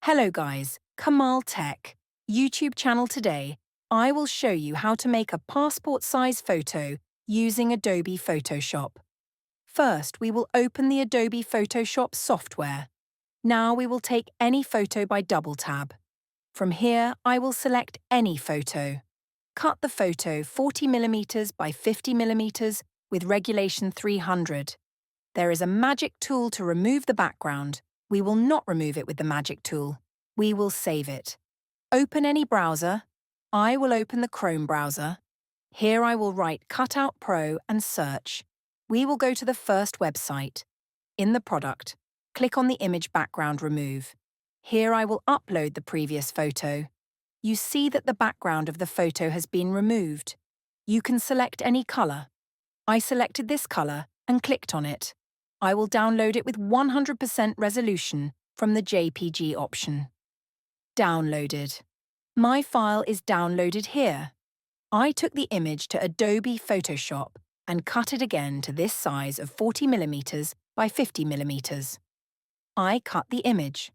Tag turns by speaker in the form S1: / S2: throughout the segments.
S1: Hello guys, Kamal Tech, YouTube channel today. I will show you how to make a passport-size photo using Adobe Photoshop. First, we will open the Adobe Photoshop software. Now we will take any photo by double tab. From here, I will select any photo. Cut the photo 40mm by 50mm with regulation 300. There is a magic tool to remove the background. We will not remove it with the magic tool. We will save it. Open any browser. I will open the Chrome browser. Here I will write Cutout Pro and search. We will go to the first website. In the product, click on the image background remove. Here I will upload the previous photo. You see that the background of the photo has been removed. You can select any color. I selected this color and clicked on it. I will download it with 100% resolution from the JPG option. Downloaded. My file is downloaded here. I took the image to Adobe Photoshop and cut it again to this size of 40mm by 50mm. I cut the image.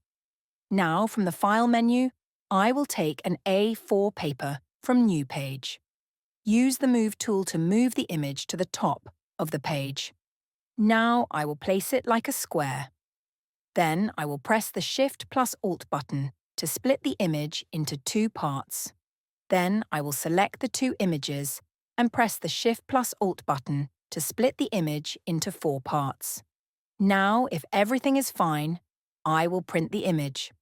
S1: Now from the File menu, I will take an A4 paper from New Page. Use the Move tool to move the image to the top of the page. Now I will place it like a square. Then I will press the Shift plus Alt button to split the image into two parts. Then I will select the two images and press the Shift plus Alt button to split the image into four parts. Now, if everything is fine, I will print the image.